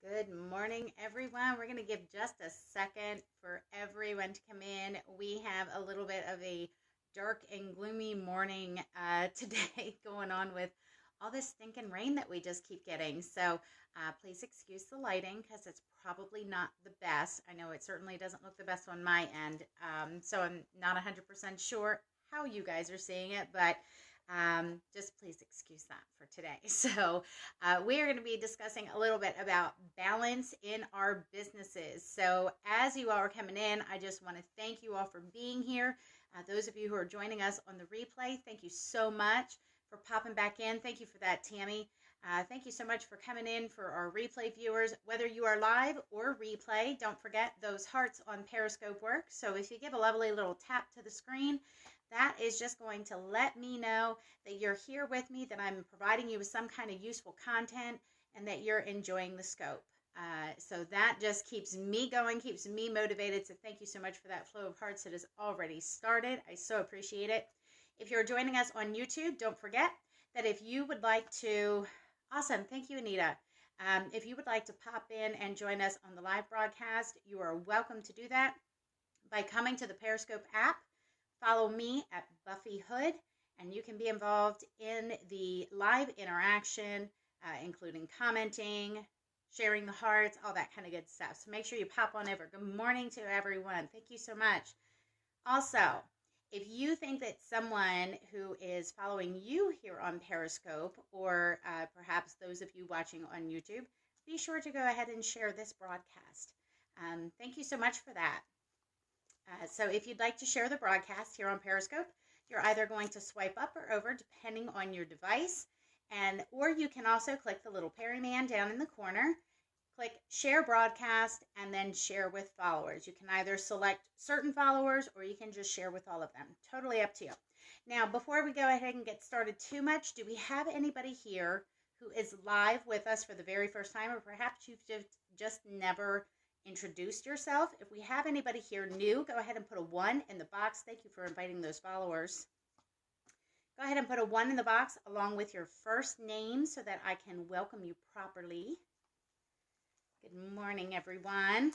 Good morning, everyone. We're going to give just a second for everyone to come in. We have a little bit of a dark and gloomy morning today going on with all this stinking rain that we just keep getting. So please excuse the lighting because it's probably not the best. I know it certainly doesn't look the best on my end. So I'm not 100% sure how you guys are seeing it, but just please excuse that for today. So, we are going to be discussing a little bit about balance in our businesses. So, as you all are coming in, I just want to thank you all for being here. Those of you who are joining us on the replay, thank you so much for popping back in. Thank you for that, Tammy. Thank you so much for coming in for our replay viewers. Whether you are live or replay, don't forget those hearts on Periscope work. So, if you give a lovely little tap to the screen, that is just going to let me know that you're here with me, that I'm providing you with some kind of useful content, and that you're enjoying the scope. So that just keeps me going, keeps me motivated. So thank you so much for that flow of hearts that has already started. I so appreciate it. If you're joining us on YouTube, don't forget that if you would like to, awesome, thank you, Anita. If you would like to pop in and join us on the live broadcast, you are welcome to do that by coming to the Periscope app. Follow me at Buffy Hood, and you can be involved in the live interaction, including commenting, sharing the hearts, all that kind of good stuff. So make sure you pop on over. Good morning to everyone. Thank you so much. Also, if you think that someone who is following you here on Periscope, or perhaps those of you watching on YouTube, be sure to go ahead and share this broadcast. Thank you so much for that. So if you'd like to share the broadcast here on Periscope, you're either going to swipe up or over depending on your device, or you can also click the little Perryman down in the corner, click share broadcast, and then share with followers. You can either select certain followers or you can just share with all of them. Totally up to you. Now, before we go ahead and get started too much, do we have anybody here who is live with us for the very first time, or perhaps you've just never introduced yourself? If we have anybody here new, go ahead and put a 1 in the box. Thank you for inviting those followers. Go ahead and put a 1 in the box along with your first name so that I can welcome you properly. Good morning, everyone.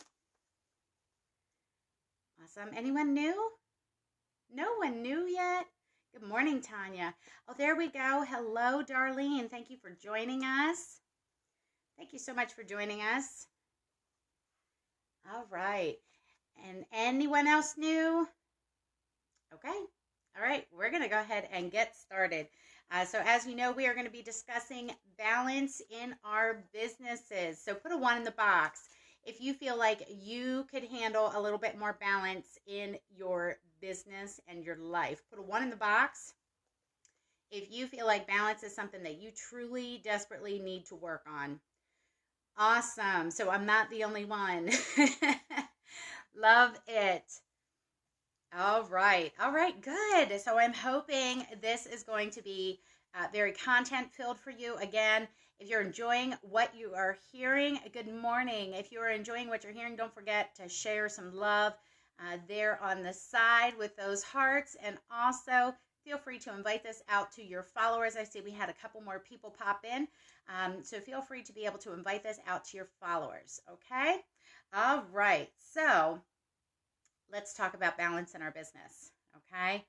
Awesome. Anyone new? No one new yet? Good morning, Tanya. Oh, there we go. Hello, Darlene. Thank you for joining us. Thank you so much for joining us. All right. And anyone else new? Okay. All right. We're going to go ahead and get started. So as you know, we are going to be discussing balance in our businesses. So put a 1 in the box if you feel like you could handle a little bit more balance in your business and your life. Put a 1 in the box if you feel like balance is something that you truly, desperately need to work on. Awesome. So I'm not the only one. Love it. All right. All right. Good. So I'm hoping this is going to be very content filled for you. Again, if you're enjoying what you are hearing, good morning. If you are enjoying what you're hearing, don't forget to share some love there on the side with those hearts. And also feel free to invite this out to your followers. I see we had a couple more people pop in. So feel free to be able to invite this out to your followers. Okay. All right. So let's talk about balance in our business. Okay.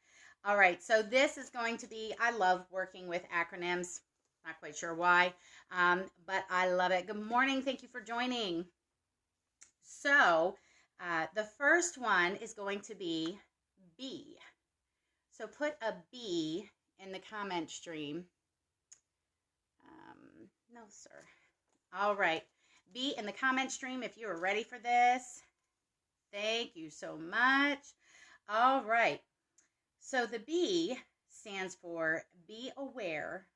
All right. So this is going to be, I love working with acronyms. Not quite sure why, but I love it. Good morning. Thank you for joining. So the first one is going to be B. So put a B in the comment stream. No, sir. All right. B in the comment stream if you are ready for this. Thank you so much. All right. So the B stands for be aware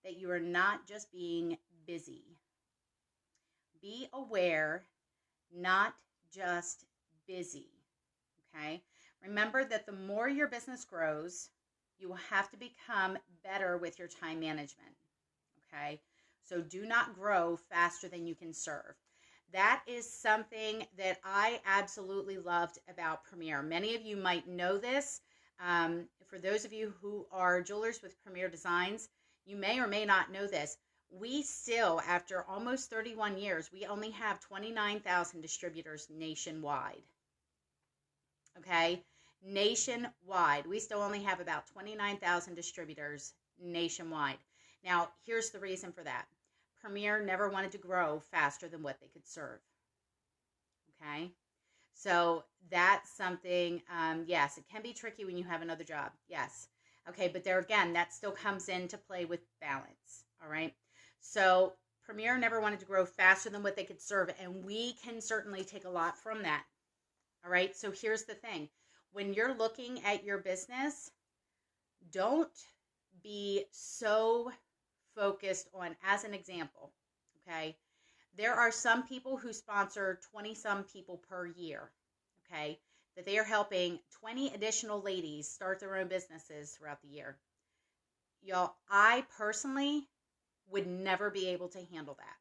that you are not just being busy. Be aware, not just busy. Okay? Remember that the more your business grows, you will have to become better with your time management. Okay? So do not grow faster than you can serve. That is something that I absolutely loved about Premier. Many of you might know this. For those of you who are jewelers with Premier Designs, you may or may not know this. we still, after almost 31 years, we only have 29,000 distributors nationwide. Okay? Nationwide. We still only have about 29,000 distributors nationwide. Now, here's the reason for that. Premier never wanted to grow faster than what they could serve. Okay? So that's something, yes, it can be tricky when you have another job. Yes. Okay, but there again, that still comes into play with balance. All right? So Premier never wanted to grow faster than what they could serve, and we can certainly take a lot from that. All right, so here's the thing. When you're looking at your business, don't be so focused on, as an example, okay, there are some people who sponsor 20-some people per year, okay, that they are helping 20 additional ladies start their own businesses throughout the year. Y'all, I personally would never be able to handle that.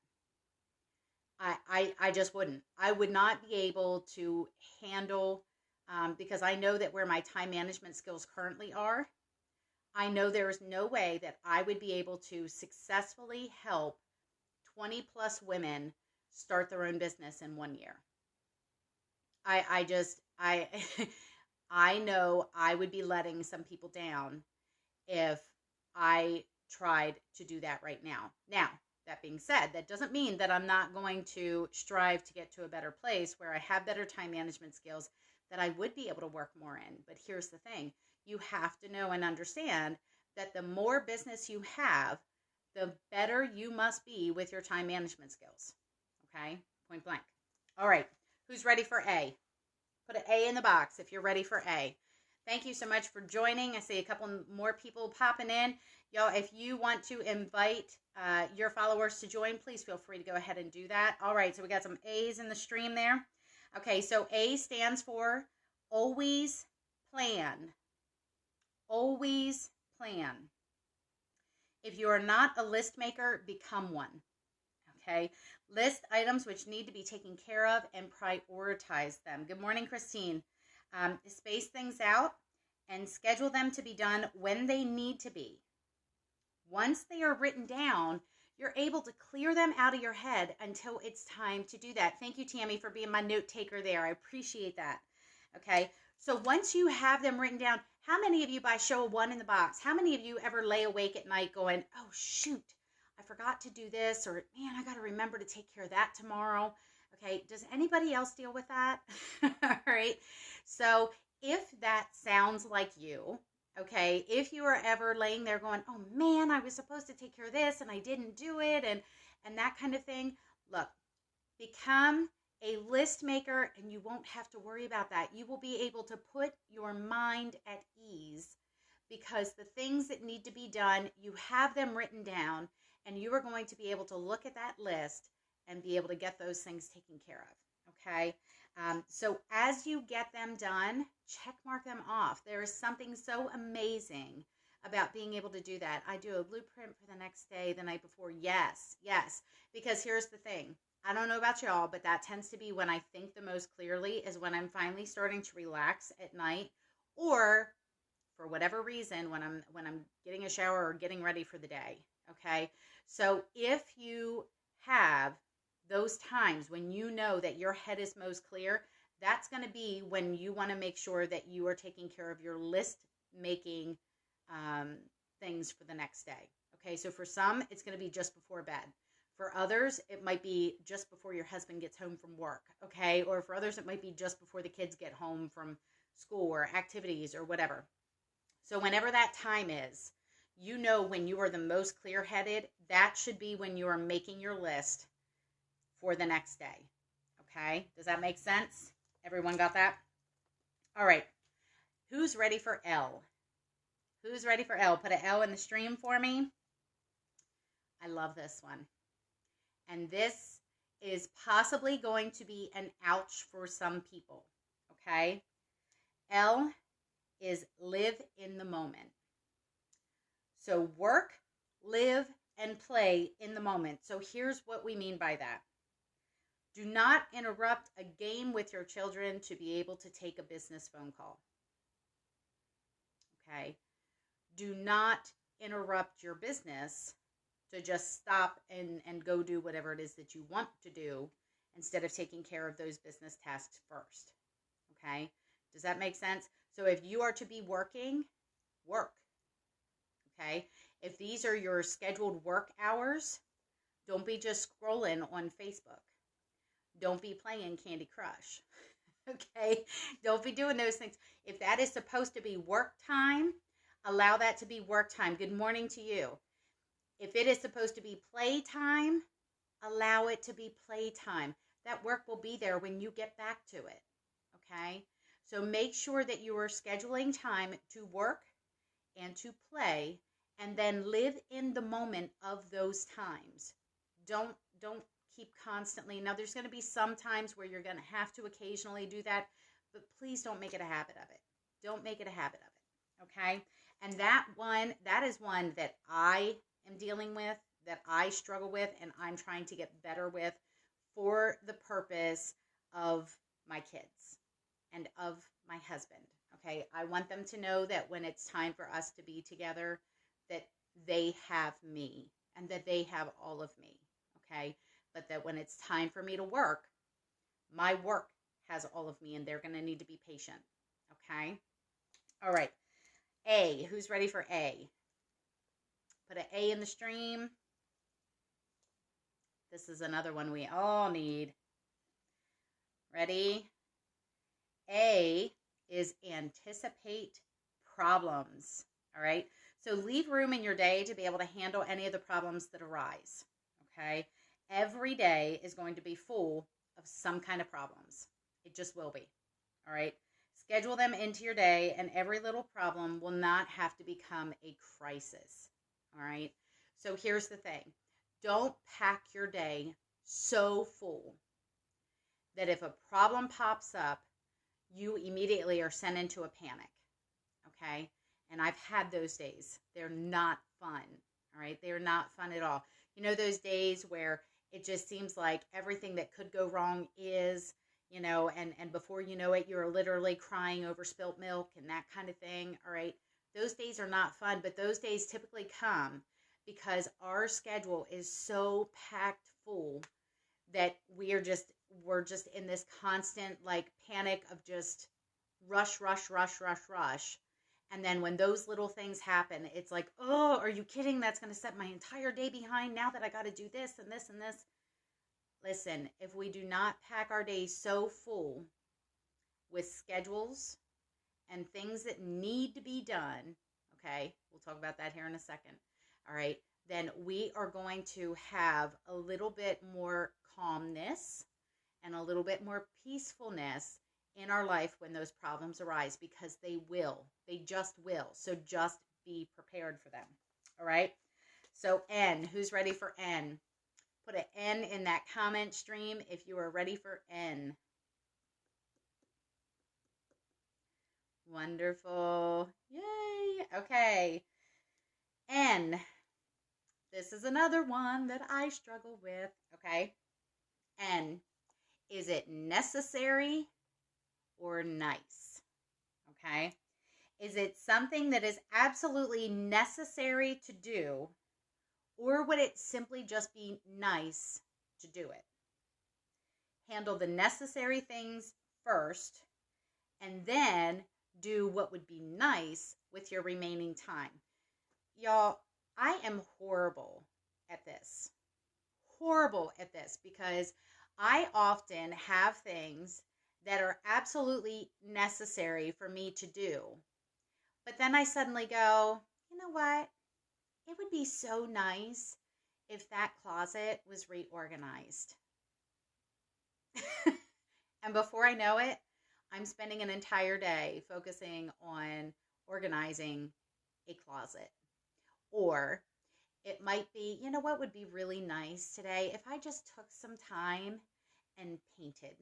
I just wouldn't. I would not be able to handle, because I know that where my time management skills currently are, I know there is no way that I would be able to successfully help 20 plus women start their own business in 1 year. I know I would be letting some people down if I tried to do that right now. Now, that being said, that doesn't mean that I'm not going to strive to get to a better place where I have better time management skills that I would be able to work more in. But here's the thing. You have to know and understand that the more business you have, the better you must be with your time management skills. Okay? Point blank. All right. Who's ready for A? Put an A in the box if you're ready for A. Thank you so much for joining. I see a couple more people popping in. Y'all, if you want to invite your followers to join, please feel free to go ahead and do that. All right, so we got some A's in the stream there. Okay, so A stands for always plan. Always plan. If you are not a list maker, become one. Okay, list items which need to be taken care of and prioritize them. Good morning, Christine. Space things out and schedule them to be done when they need to be. Once they are written down, you're able to clear them out of your head until it's time to do that. Thank you, Tammy, for being my note taker there. I appreciate that. Okay, so once you have them written down, how many of you, by show of one in the box, how many of you ever lay awake at night going, oh, shoot, I forgot to do this, or man, I got to remember to take care of that tomorrow. Okay, does anybody else deal with that? All right, so if that sounds like you, okay, if you are ever laying there going, oh man, I was supposed to take care of this and I didn't do it, and that kind of thing, look, become a list maker and you won't have to worry about that. You will be able to put your mind at ease because the things that need to be done, you have them written down, and you are going to be able to look at that list and be able to get those things taken care of, okay? So as you get them done, check mark them off. There is something so amazing about being able to do that. I do a blueprint for the next day, the night before. Yes, because here's the thing. I don't know about y'all, but that tends to be when I think the most clearly is when I'm finally starting to relax at night, or for whatever reason, when I'm getting a shower or getting ready for the day, okay? So if you have those times when you know that your head is most clear, that's going to be when you want to make sure that you are taking care of your list making things for the next day. Okay, so for some, it's going to be just before bed. For others, it might be just before your husband gets home from work, okay? Or for others, it might be just before the kids get home from school or activities or whatever. So whenever that time is, you know when you are the most clear-headed, that should be when you are making your list for the next day, okay? Does that make sense? Everyone got that? All right. Who's ready for L? Who's ready for L? Put an L in the stream for me. I love this one. And this is possibly going to be an ouch for some people, okay? L is live in the moment. So work, live, and play in the moment. So here's what we mean by that. Do not interrupt a game with your children to be able to take a business phone call. Okay? Do not interrupt your business to just stop and go do whatever it is that you want to do instead of taking care of those business tasks first. Okay? Does that make sense? So if you are to be working, work. Okay? If these are your scheduled work hours, don't be just scrolling on Facebook. Don't be playing Candy Crush. Okay? Don't be doing those things. If that is supposed to be work time, allow that to be work time. Good morning to you. If it is supposed to be play time, allow it to be play time. That work will be there when you get back to it. Okay? So make sure that you are scheduling time to work and to play, and then live in the moment of those times. Don't keep constantly. Now, there's going to be some times where you're going to have to occasionally do that, but please don't make it a habit of it. Don't make it a habit of it, okay? And that is one that I am dealing with, that I struggle with, and I'm trying to get better with for the purpose of my kids and of my husband, okay? I want them to know that when it's time for us to be together, that they have me and that they have all of me, okay? But that when it's time for me to work, my work has all of me, and they're going to need to be patient, okay? All right. A. Who's ready for A? Put an A in the stream. This is another one we all need. Ready? A is anticipate problems, all right? So leave room in your day to be able to handle any of the problems that arise, okay? Every day is going to be full of some kind of problems. It just will be, all right? Schedule them into your day, and every little problem will not have to become a crisis, all right? So here's the thing. Don't pack your day so full that if a problem pops up, you immediately are sent into a panic, okay? And I've had those days. They're not fun, all right? They're not fun at all. You know those days where it just seems like everything that could go wrong is, you know, and before you know it, you're literally crying over spilt milk and that kind of thing, all right? Those days are not fun, but those days typically come because our schedule is so packed full that we're just in this constant like panic of just rush. And then when those little things happen, it's like, oh, are you kidding? That's going to set my entire day behind now that I got to do this and this and this. Listen, if we do not pack our days so full with schedules and things that need to be done, okay, we'll talk about that here in a second, all right, then we are going to have a little bit more calmness and a little bit more peacefulness in our life when those problems arise, because they will. They just will. So just be prepared for them. All right? So N, who's ready for N? Put an N in that comment stream if you are ready for N. Wonderful. Yay. Okay. N. This is another one that I struggle with. Okay. N. Is it necessary or nice? Okay. Is it something that is absolutely necessary to do, or would it simply just be nice to do it? Handle the necessary things first, and then do what would be nice with your remaining time. Y'all, I am horrible at this. Horrible at this, because I often have things that are absolutely necessary for me to do. But then I suddenly go, you know what? It would be so nice if that closet was reorganized. And before I know it, I'm spending an entire day focusing on organizing a closet. Or it might be, you know what would be really nice today? If I just took some time and painted.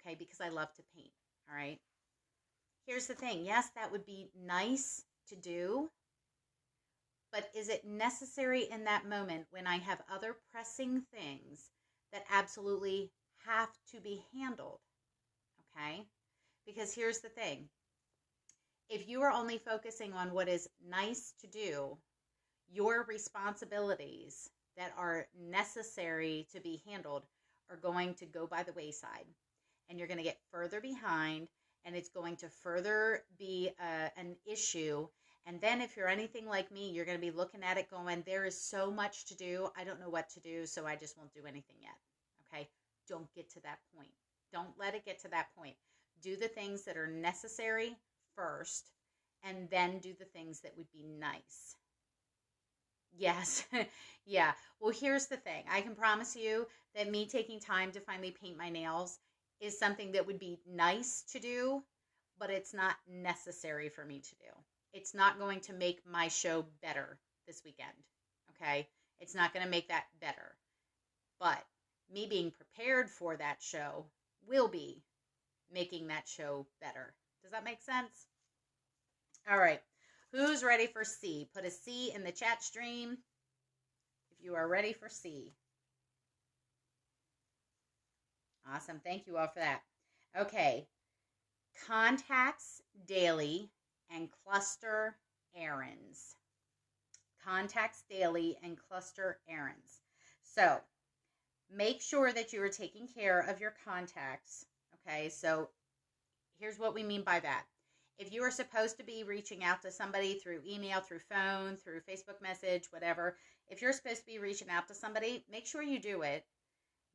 Okay, because I love to paint, all right? Here's the thing. Yes, that would be nice to do, but is it necessary in that moment when I have other pressing things that absolutely have to be handled? Okay? Because here's the thing. If you are only focusing on what is nice to do, your responsibilities that are necessary to be handled are going to go by the wayside, and you're going to get further behind, and it's going to further be an issue. And then if you're anything like me, you're going to be looking at it going, there is so much to do. I don't know what to do, so I just won't do anything yet. Okay? Don't get to that point. Don't let it get to that point. Do the things that are necessary first, and then do the things that would be nice. Yes. Yeah. Well, here's the thing. I can promise you that me taking time to finally paint my nails is something that would be nice to do, but it's not necessary for me to do. It's not going to make my show better this weekend. Okay? It's not going to make that better. But me being prepared for that show will be making that show better. Does that make sense? All right. Who's ready for C? Put a C in the chat stream if you are ready for C. Awesome. Thank you all for that. Okay. Contacts daily and cluster errands. Contacts daily and cluster errands. So make sure that you are taking care of your contacts. Okay. So here's what we mean by that. If you are supposed to be reaching out to somebody through email, through phone, through Facebook message, whatever, if you're supposed to be reaching out to somebody, make sure you do it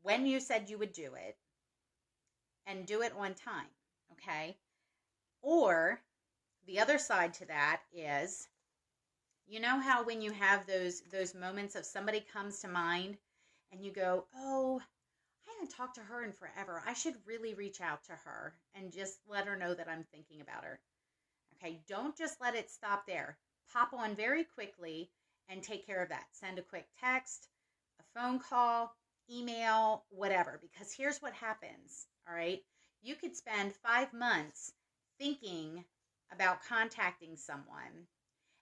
when you said you would do it, and do it on time, okay? Or the other side to that is, you know how when you have those moments of somebody comes to mind and you go, oh, I haven't talked to her in forever. I should really reach out to her and just let her know that I'm thinking about her. Okay, don't just let it stop there. Pop on very quickly and take care of that. Send a quick text, a phone call, email, whatever. Because here's what happens, all right? You could spend 5 months thinking about contacting someone,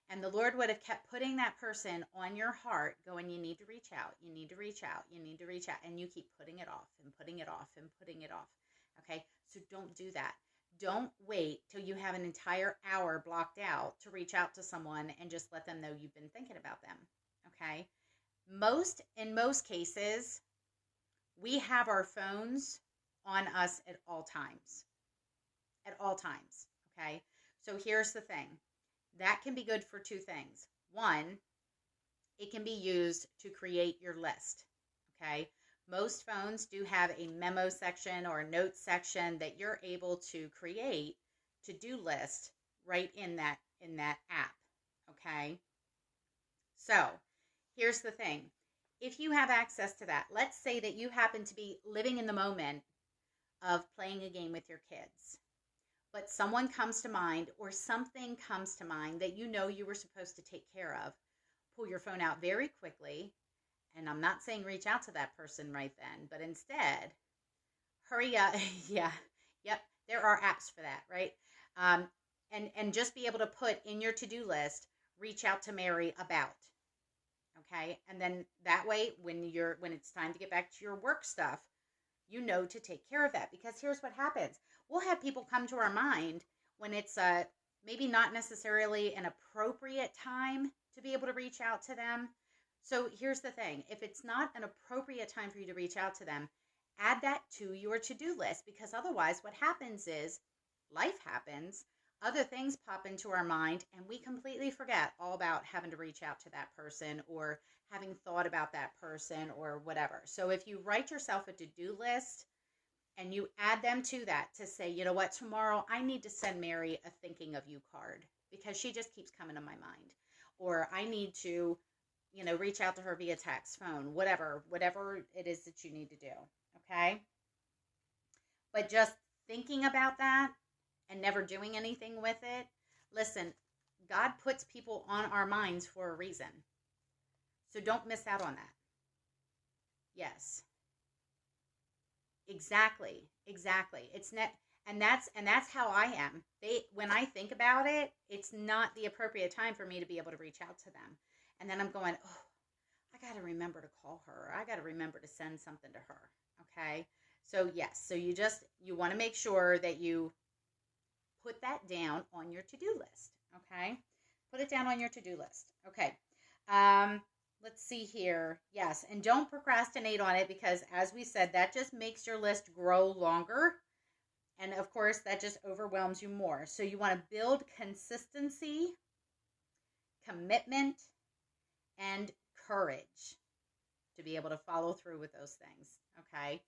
and the Lord would have kept putting that person on your heart, going, you need to reach out, you need to reach out, you need to reach out, and you keep putting it off and putting it off and putting it off, okay? So don't do that. Don't wait till you have an entire hour blocked out to reach out to someone and just let them know you've been thinking about them, okay? In most cases, we have our phones on us at all times. At all times, okay? So here's the thing. That can be good for two things. One, it can be used to create your list, okay? Most phones do have a memo section or a notes section that you're able to create to-do list right in that app, okay? So here's the thing. If you have access to that, let's say that you happen to be living in the moment of playing a game with your kids, but someone comes to mind or something comes to mind that you know you were supposed to take care of, pull your phone out very quickly. And I'm not saying reach out to that person right then, but instead, hurry up. Yeah, yep, there are apps for that, right? And just be able to put in your to-do list, reach out to Mary about, okay? And then that way, when it's time to get back to your work stuff, you know to take care of that. Because here's what happens. We'll have people come to our mind when it's maybe not necessarily an appropriate time to be able to reach out to them. So here's the thing. If it's not an appropriate time for you to reach out to them, add that to your to-do list, because otherwise what happens is life happens, other things pop into our mind, and we completely forget all about having to reach out to that person or having thought about that person or whatever. So if you write yourself a to-do list and you add them to that to say, you know what, tomorrow I need to send Mary a thinking of you card because she just keeps coming to my mind. Or I need to reach out to her via text, phone, whatever it is that you need to do, okay? But just thinking about that and never doing anything with it, listen, God puts people on our minds for a reason. So don't miss out on that. Yes. Exactly. It's not, and that's how I am. When I think about it, it's not the appropriate time for me to be able to reach out to them. And then I'm going, oh, I got to remember to call her. I got to remember to send something to her. Okay. So yes. So you want to make sure that you put that down on your to-do list. Okay. Put it down on your to-do list. Okay. Let's see here. Yes, and don't procrastinate on it because, as we said, that just makes your list grow longer. And of course, that just overwhelms you more. So you want to build consistency, commitment, and courage to be able to follow through with those things. Okay.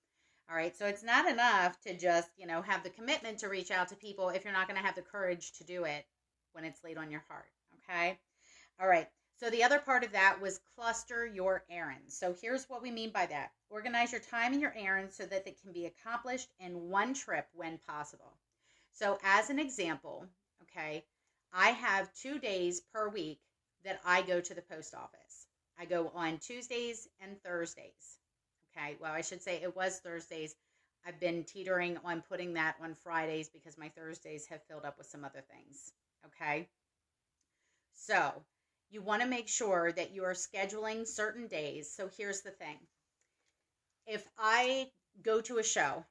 All right. So it's not enough to just, have the commitment to reach out to people if you're not going to have the courage to do it when it's laid on your heart. Okay. All right. So the other part of that was cluster your errands. So here's what we mean by that. Organize your time and your errands so that they can be accomplished in one trip when possible. So as an example, okay, I have 2 days per week that I go to the post office. I go on Tuesdays and Thursdays. Okay, well, I should say it was Thursdays. I've been teetering on putting that on Fridays because my Thursdays have filled up with some other things. Okay, so you want to make sure that you are scheduling certain days. So here's the thing. If I go to a show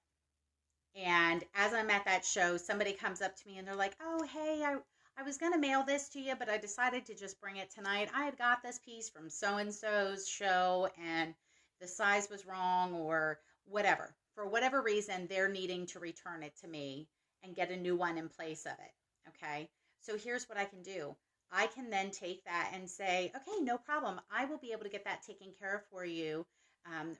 and as I'm at that show, somebody comes up to me and they're like, oh, hey, I was going to mail this to you, but I decided to just bring it tonight. I had got this piece from so-and-so's show and the size was wrong or whatever. For whatever reason, they're needing to return it to me and get a new one in place of it. Okay. So here's what I can do. I can then take that and say, okay, no problem. I will be able to get that taken care of for you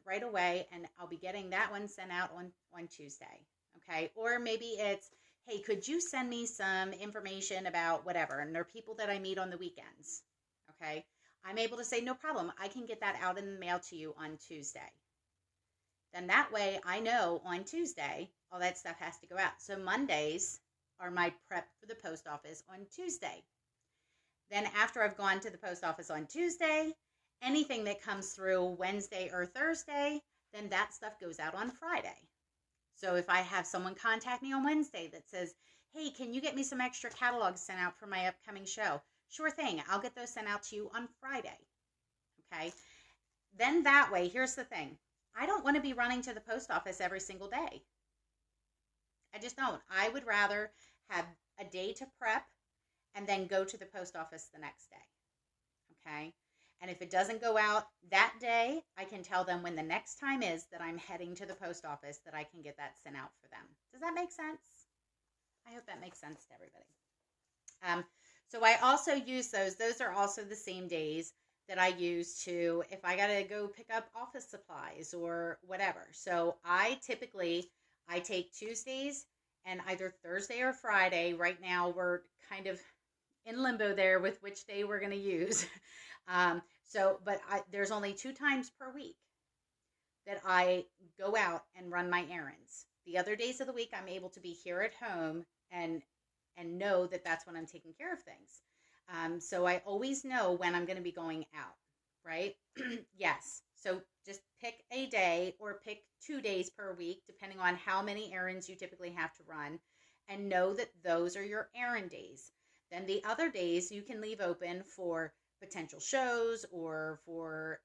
right away. And I'll be getting that one sent out on Tuesday. Okay. Or maybe it's, hey, could you send me some information about whatever? And there are people that I meet on the weekends. Okay. I'm able to say, no problem. I can get that out in the mail to you on Tuesday. Then that way I know on Tuesday, all that stuff has to go out. So Mondays are my prep for the post office on Tuesday. Then after I've gone to the post office on Tuesday, anything that comes through Wednesday or Thursday, then that stuff goes out on Friday. So if I have someone contact me on Wednesday that says, hey, can you get me some extra catalogs sent out for my upcoming show? Sure thing. I'll get those sent out to you on Friday. Okay. Then that way, here's the thing. I don't want to be running to the post office every single day. I just don't. I would rather have a day to prep and then go to the post office the next day. Okay. And if it doesn't go out that day, I can tell them when the next time is that I'm heading to the post office that I can get that sent out for them. Does that make sense? I hope that makes sense to everybody. So I also use those. Those are also the same days that I use to, if I got to go pick up office supplies or whatever. So I take Tuesdays and either Thursday or Friday. Right now we're kind of in limbo there with which day we're going to use. But there's only 2 times per week that I go out and run my errands. The other days of the week, I'm able to be here at home and know that that's when I'm taking care of things. So I always know when I'm going to be going out, right? Yes. So just pick a day or pick 2 days per week, depending on how many errands you typically have to run, and know that those are your errand days. Then the other days you can leave open for potential shows or for,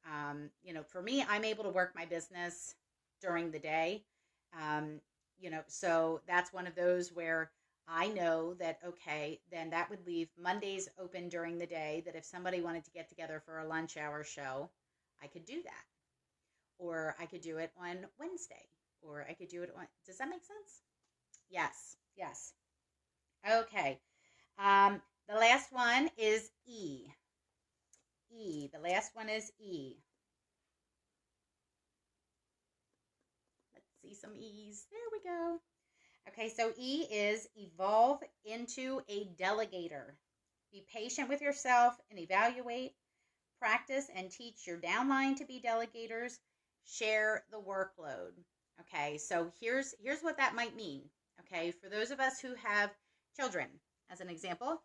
for me, I'm able to work my business during the day. So that's one of those where I know that, okay, then that would leave Mondays open during the day, that if somebody wanted to get together for a lunch hour show, I could do that. Or I could do it on Wednesday, or I could do it on, does that make sense? Yes. Okay. The last one is E. The last one is E. Let's see some E's. There we go. Okay, so E is evolve into a delegator. Be patient with yourself and evaluate. Practice and teach your downline to be delegators. Share the workload. Okay, so here's what that might mean. Okay, for those of us who have children, as an example,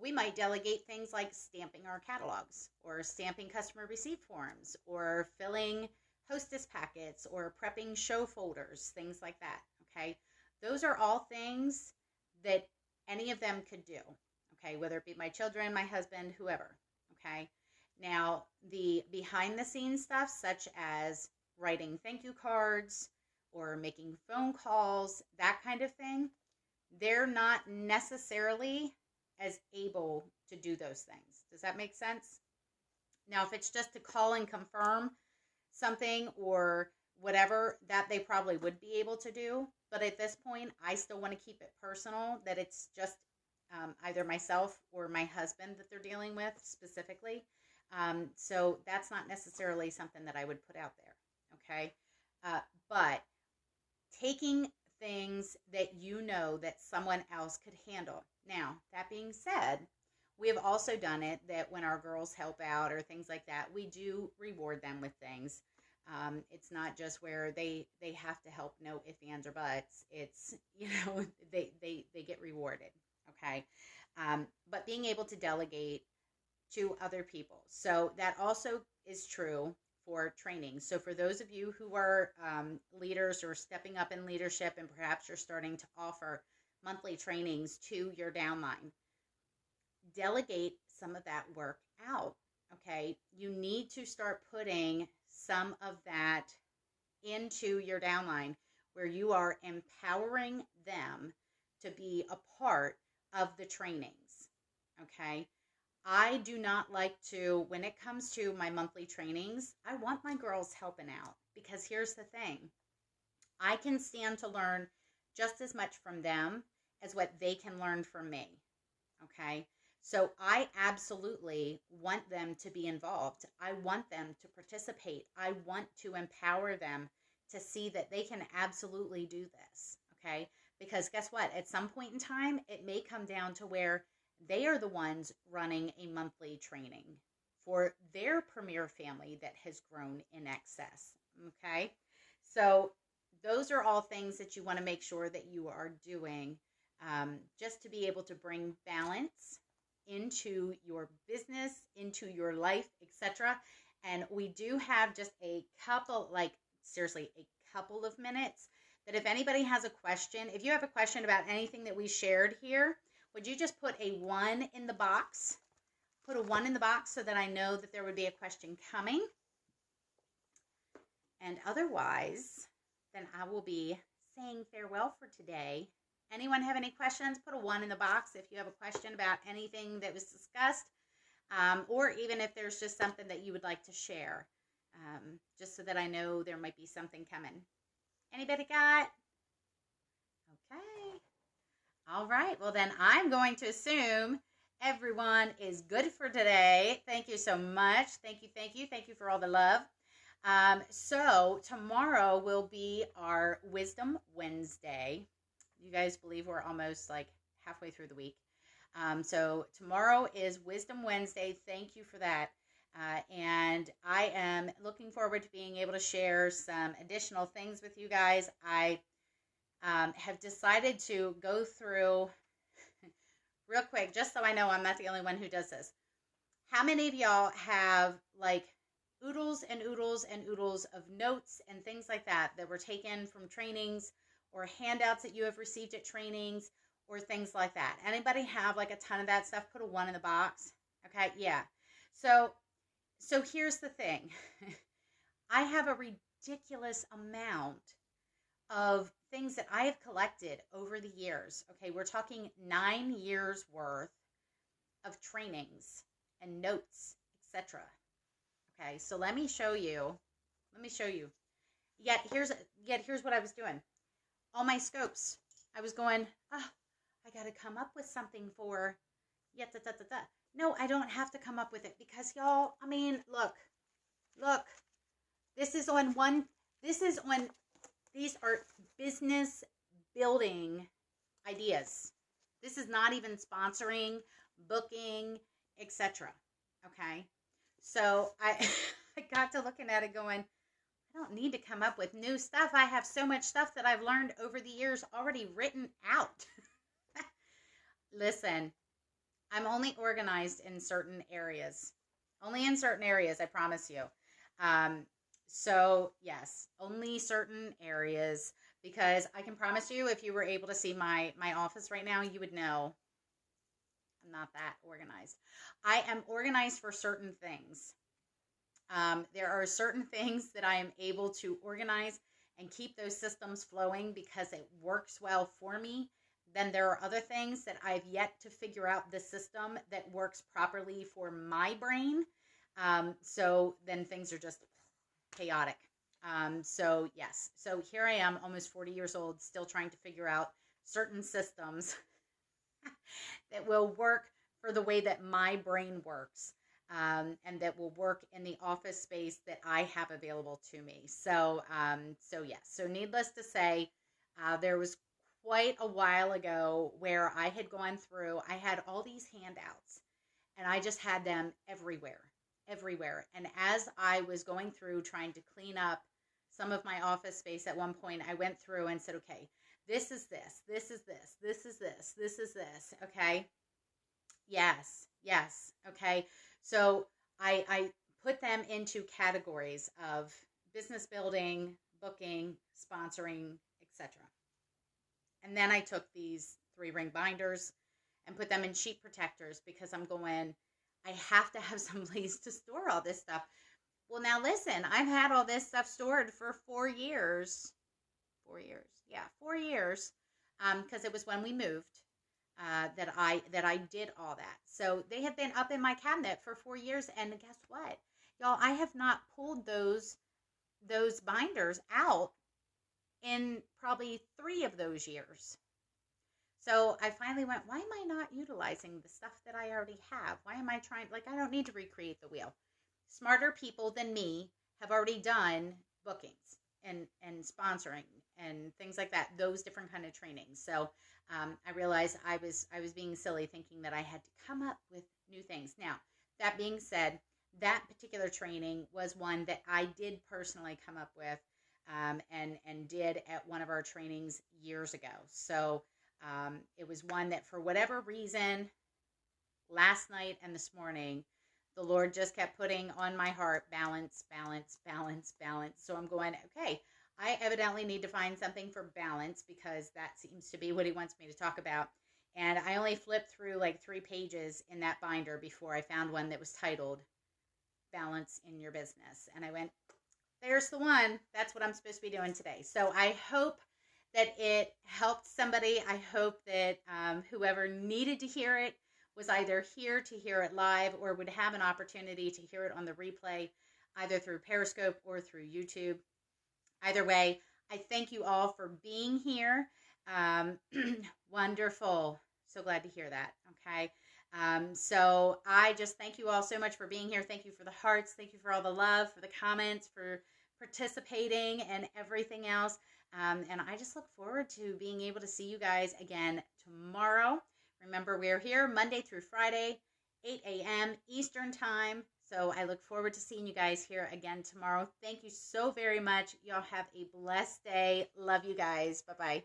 we might delegate things like stamping our catalogs or stamping customer receipt forms or filling hostess packets or prepping show folders, things like that. Okay, those are all things that any of them could do. Okay, whether it be my children, my husband, whoever. Okay, now the behind the scenes stuff, such as writing thank you cards or making phone calls, that kind of thing, they're not necessarily as able to do those things. Does that make sense? Now, if it's just to call and confirm something or whatever, that they probably would be able to do. But at this point, I still want to keep it personal, that it's just either myself or my husband that they're dealing with specifically. So that's not necessarily something that I would put out there. Okay. But taking things that you know that someone else could handle. Now, that being said, we have also done it that when our girls help out or things like that, we do reward them with things. It's not just where they have to help, no ifs, ands, or buts. It's, they get rewarded. Okay. But being able to delegate to other people. So that also is true for training. So for those of you who are leaders or stepping up in leadership, and perhaps you're starting to offer monthly trainings to your downline, delegate some of that work out. Okay. You need to start putting some of that into your downline where you are empowering them to be a part of the trainings. Okay. I do not like to, when it comes to my monthly trainings, I want my girls helping out, because here's the thing. I can stand to learn just as much from them as what they can learn from me. Okay. So I absolutely want them to be involved. I want them to participate. I want to empower them to see that they can absolutely do this. Okay. Because guess what? At some point in time, it may come down to where they are the ones running a monthly training for their premier family that has grown in excess. Okay. So those are all things that you want to make sure that you are doing, just to be able to bring balance into your business, into your life, etc. And we do have just a couple, seriously, a couple of minutes, that if anybody has a question, if you have a question about anything that we shared here, would you just put a 1 in the box? Put a 1 in the box so that I know that there would be a question coming. And otherwise, then I will be saying farewell for today. Anyone have any questions? Put a 1 in the box if you have a question about anything that was discussed, or even if there's just something that you would like to share, just so that I know there might be something coming. Anybody got? Okay. All right. Well, then I'm going to assume everyone is good for today. Thank you so much. Thank you. Thank you. Thank you for all the love. So tomorrow will be our Wisdom Wednesday. You guys believe we're almost like halfway through the week. So tomorrow is Wisdom Wednesday. Thank you for that. And I am looking forward to being able to share some additional things with you guys. I have decided to go through real quick, just so I know I'm not the only one who does this. How many of y'all have like oodles and oodles and oodles of notes and things like that that were taken from trainings, or handouts that you have received at trainings, or things like that? Anybody have like a ton of that stuff? Put a 1 in the box. Okay. Yeah. So here's the thing. I have a ridiculous amount of things that I have collected over the years. Okay. We're talking 9 years worth of trainings and notes, etc. Okay. So let me show you. Yet here's what I was doing. All my scopes. I was going, I got to come up with something for, No, I don't have to come up with it, because y'all, I mean, look, these are business building ideas. This is not even sponsoring, booking, etc. Okay. So I got to looking at it going, I don't need to come up with new stuff. I have so much stuff that I've learned over the years already written out. Listen, I'm only organized in certain areas. Only in certain areas, I promise you. So yes, only certain areas, because I can promise you, if you were able to see my office right now, you would know I'm not that organized. I am organized for certain things. There are certain things that I am able to organize and keep those systems flowing because it works well for me. Then there are other things that I've yet to figure out the system that works properly for my brain. So then things are just chaotic. So yes, so here I am, almost 40 years old, still trying to figure out certain systems that will work for the way that my brain works, and that will work in the office space that I have available to me. So yes. So needless to say, there was quite a while ago where I had gone through. I had all these handouts, and I just had them everywhere, everywhere. And as I was going through trying to clean up some of my office space at one point, I went through and said, okay, this is this, this is this, this is this, this is this. Okay. Yes. Yes. Okay. So I put them into categories of business building, booking, sponsoring, etc. And then I took these 3-ring binders and put them in sheet protectors because I'm going, I have to have some place to store all this stuff. Well, now listen, I've had all this stuff stored for 4 years. 4 years. Yeah, 4 years. Because it was when we moved that I did all that. So they have been up in my cabinet for 4 years, and guess what, y'all? I have not pulled those binders out in probably 3 of those years. So I finally went, why am I not utilizing the stuff that I already have? Why am I trying? Like, I don't need to recreate the wheel. Smarter people than me have already done bookings and sponsoring and things like that, those different kind of trainings. So I realized I was being silly thinking that I had to come up with new things. Now, that being said, that particular training was one that I did personally come up with, and did at one of our trainings years ago. So it was one that, for whatever reason, last night and this morning, the Lord just kept putting on my heart, balance, balance, balance, balance. So I'm going, okay, I evidently need to find something for balance, because that seems to be what he wants me to talk about. And I only flipped through like 3 pages in that binder before I found one that was titled Balance in Your Business. And I went, there's the one. That's what I'm supposed to be doing today. So I hope that it helped somebody. I hope that whoever needed to hear it was either here to hear it live or would have an opportunity to hear it on the replay, either through Periscope or through YouTube. Either way, I thank you all for being here. Wonderful. So glad to hear that. Okay. So I just thank you all so much for being here. Thank you for the hearts. Thank you for all the love, for the comments, for participating and everything else. And I just look forward to being able to see you guys again tomorrow. Remember, we're here Monday through Friday, 8 a.m. Eastern Time. So I look forward to seeing you guys here again tomorrow. Thank you so very much. Y'all have a blessed day. Love you guys. Bye-bye.